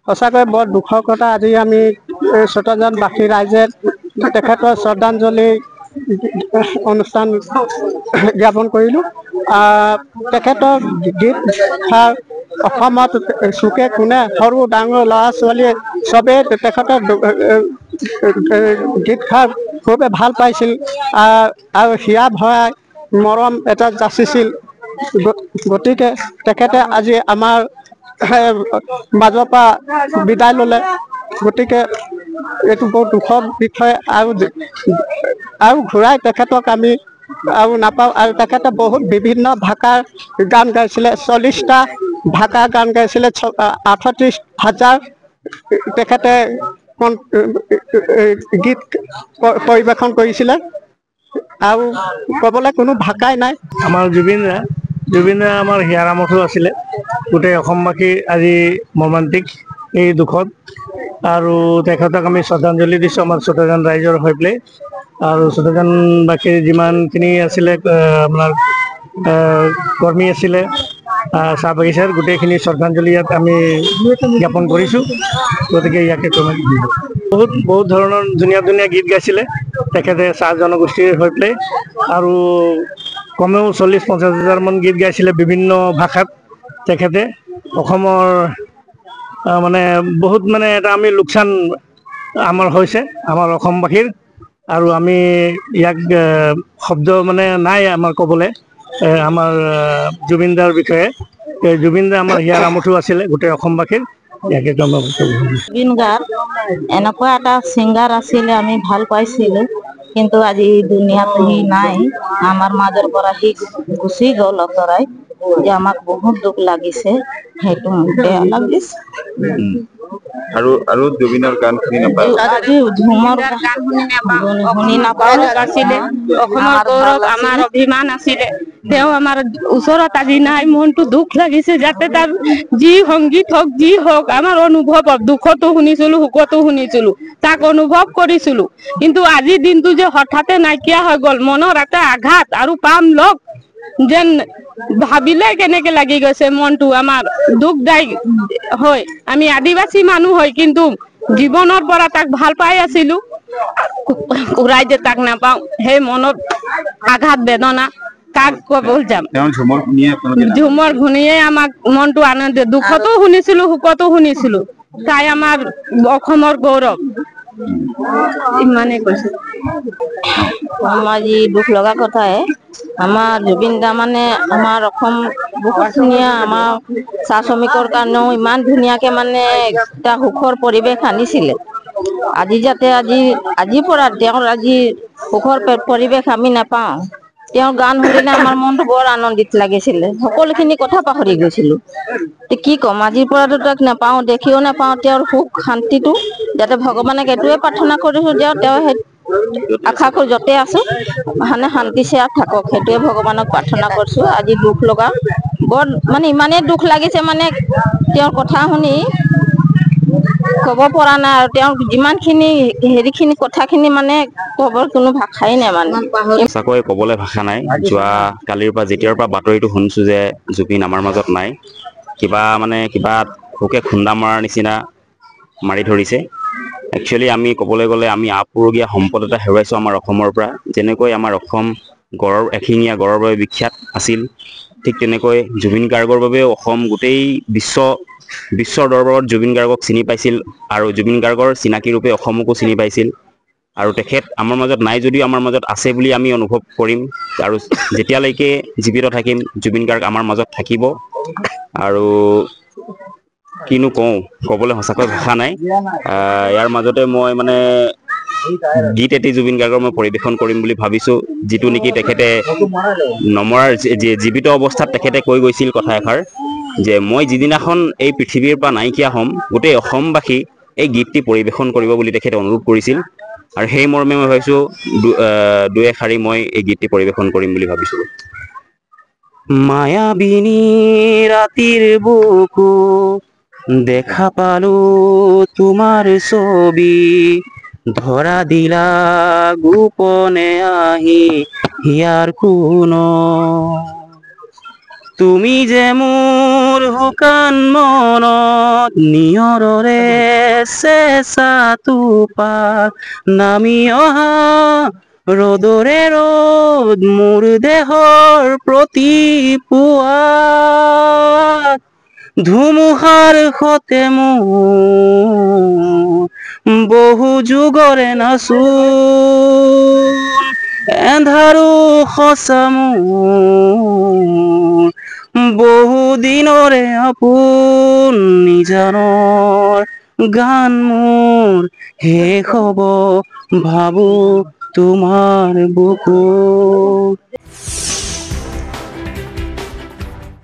সঁচাকৈ বৰ দুখৰ কথা। আজি আমি চতজনবাসী ৰাইজে তেখেতৰ শ্ৰদ্ধাঞ্জলি অনুষ্ঠান জ্ঞাপন কৰিলোঁ। তেখেতৰ গীত অসমত চুকে কোণে সৰু ডাঙৰ ল'ৰা ছোৱালীয়ে চবেই তেখেতৰ গীতষাৰ খুবেই ভাল পাইছিল আৰু হিয়া ভৰাই মৰম এটা যাচিছিল। গতিকে তেখেতে আজি আমাৰ মাজৰ পৰা বিদায় ল'লে। গতিকে এইটো বহুত দুখৰ বিষয় আৰু ঘূৰাই তেখেতক আমি আৰু নাপাওঁ। আৰু তেখেতে বহুত বিভিন্ন ভাষাৰ গান গাইছিলে। 40টা ভাষাৰ গান গাইছিলে। 38,000 তেখেতে গীত পৰিৱেশন কৰিছিলে আৰু ক'বলৈ কোনো ভাষাই নাই। আমাৰ জুবিন দা আমাৰ হিয়াৰ আমঠু আছিলে। গোটেই অসমবাসী আজি মৰ্মান্তিক এই দুখত, আৰু তেখেতক আমি শ্ৰদ্ধাঞ্জলি দিছোঁ আমাৰ চতজন ৰাইজৰ হৈ পেলাই। আৰু চতজনবাসীৰ যিমানখিনি আছিলে আপোনাৰ কৰ্মী আছিলে চাহ বাগিচাৰ, গোটেইখিনি শ্ৰদ্ধাঞ্জলি ইয়াত আমি জ্ঞাপন কৰিছোঁ। গতিকে ইয়াকে বহুত ধৰণৰ ধুনীয়া গীত গাইছিলে তেখেতে চাহ জনগোষ্ঠীৰ হৈ পেলাই, আৰু কমেও 40-50 হাজাৰমান গীত গাইছিলে বিভিন্ন ভাষাত। তেখেতে অসমৰ মানে বহুত এটা আমি লোকচান আমাৰ হৈছে আমাৰ অসমবাসীৰ, আৰু আমি ইয়াক শব্দ নাই আমাৰ ক'বলৈ আমাৰ জুবিন দাৰ বিষয়ে। জুবিন দা আমাৰ হিয়াৰ আমঠু আছিলে গোটেই অসমবাসীৰ। জুবিন গাৰ্গ এনেকুৱা এটা ছিংগাৰ আছিলে, আমি ভাল পাইছিলোঁ। কিন্তু আজি দুনিয়াত সি নাই, আমাৰ মাজৰ পৰা সি গুচি গ'ল অতৰাই, যে আমাক বহুত দুখ লাগিছে, সেইটো বেয়া লাগিছে। আৰু জুবিনৰ গান শুনি নাপায়, ঝুমৰ গান শুনি নাপাওঁ। আছিলে অসমৰ গৌৰৱ, আমাৰ অভিমান আছিলে। তেওঁ আমাৰ ওচৰত আজি নাই, মনটো দুখ লাগিছে। যাতে তাৰ যি সংগীত হওক যি হওক, আমাৰ অনুভৱ দুখতো শুনিছিলো সুখতো শুনিছিলো, তাক অনুভৱ কৰিছিলো। কিন্তু আজিৰ দিনটো যে হঠাতে নাইকিয়া হৈ গ'ল, মনৰ এটা আঘাত আৰু পাম লগ যেন ভাবিলে কেনেকে লাগি গৈছে মনটো আমাৰ দুখদায়ী হয়। আমি আদিবাসী মানুহ হয়, কিন্তু জীৱনৰ পৰা তাক ভাল পাই আছিলো, ঘূৰাই যে তাক নাপাওঁ, সেই মনত আঘাত বেদনা কাক কব যাম। ঝুমৰ শুনিয়ে আমাক মনটো আনন্দ, দুখতো শুনিছিলো সুখতো শুনিছিলো। তাই আমাৰ অসমৰ গৌৰৱ। ইমানে কৈছো। আজি দুখ লগা কথাই, আমাৰ জুবিন দা আমাৰ অসম বহুত ধুনীয়া, আমাৰ চাহ শ্ৰমিকৰ কাৰণেও ইমান ধুনীয়াকে এটা সুখৰ পৰিৱেশ আনিছিলে। আজি যাতে আজিৰ পৰা তেওঁৰ আজি সুখৰ পৰিৱেশ আমি নাপাওঁ। তেওঁৰ গান শুনিলে আমাৰ মনটো বৰ আনন্দিত লাগিছিলে, সকলোখিনি কথা পাহৰি গৈছিলো। কি ক'ম, আজিৰ পৰাতো তাক নাপাওঁ, দেখিও নাপাওঁ। তেওঁৰ সুখ শান্তিটো যাতে ভগৱানক এইটোৱে প্ৰাৰ্থনা কৰিছো, যে তেওঁ সেই আশা কৰো য'তে আছো শান্তি চেয়াত থাকক, সেইটোৱে ভগৱানক প্ৰাৰ্থনা কৰিছো। আজি দুখ লগা বৰ ইমানেই দুখ লাগিছে, তেওঁৰ কথা শুনি ক'ব পৰা নাই। আৰু তেওঁৰ যিমানখিনি কথাখিনি ক'বৰ কোনো ভাষাই নাই। সঁচাকৈ ক'বলৈ ভাষা নাই। যোৱা কালিৰ পৰা যেতিয়াৰ পৰা বাতৰিটো শুনিছো যে জুবিন আমাৰ মাজত নাই, কিবা শোকে খুন্দা মৰাৰ নিচিনা মাৰি ধৰিছে। একচুৱেলি আমি ক'বলৈ গ'লে আমি আপুৰুগীয়া সম্পদ এটা হেৰুৱাইছোঁ আমাৰ অসমৰ পৰা। যেনেকৈ আমাৰ অসম এশিঙীয়া গড়ৰ বাবে বিখ্যাত আছিল, ঠিক তেনেকৈ জুবিন গাৰ্গৰ বাবেও অসম গোটেই বিশ্বৰ দৰবাৰত জুবিন গাৰ্গক চিনি পাইছিল, আৰু জুবিন গাৰ্গৰ চিনাকি ৰূপে অসমকো চিনি পাইছিল। আৰু তেখেত আমাৰ মাজত নাই যদিও আমাৰ মাজত আছে বুলি আমি অনুভৱ কৰিম, আৰু যেতিয়ালৈকে জীৱিত থাকিম জুবিন গাৰ্গ আমাৰ মাজত থাকিব। আৰু কিনো ক'বলৈ সঁচাকৈ ভাষা নাই। ইয়াৰ মাজতে মই গীত এটি জুবিন গাৰ্গৰ মই পৰিৱেশন কৰিম বুলি ভাবিছো, যিটো নেকি তেখেতে নমৰাৰ জীৱিত অৱস্থাত তেখেতে কৈ গৈছিল কথা এষাৰ, যে মই যিদিনাখন এই পৃথিৱীৰ পৰা নাইকিয়া হ'ম, গোটেই অসমবাসী এই গীতটি পৰিৱেশন কৰিব বুলি তেখেতে অনুৰোধ কৰিছিল। আৰু সেই মৰ্মে মই ভাবিছো দুই এশাৰী মই এই গীতটি পৰিৱেশন কৰিম বুলি ভাবিছো। মায়াবিনী ৰাতিৰ বুকু দেখা পালো তোমাৰ ছবি, ধৰা দিলা গোপনে আহি হিয়াৰ কোণত, তুমি যে মোৰ শুকান মনত নিয়ৰৰে চেঁচাটো পাত নামি অহা ৰ'দৰে ৰ'দ মোৰ দেহৰ প্ৰতি পুৱা ধুমুহাৰ সতে মোৰ বহু যুগৰে নাচোন এন্ধাৰো সঁচা মোৰ বহু দিনৰে আপোন নিজানৰ গান মোৰ শেষ হ'ব ভাবো তোমাৰ বুকুত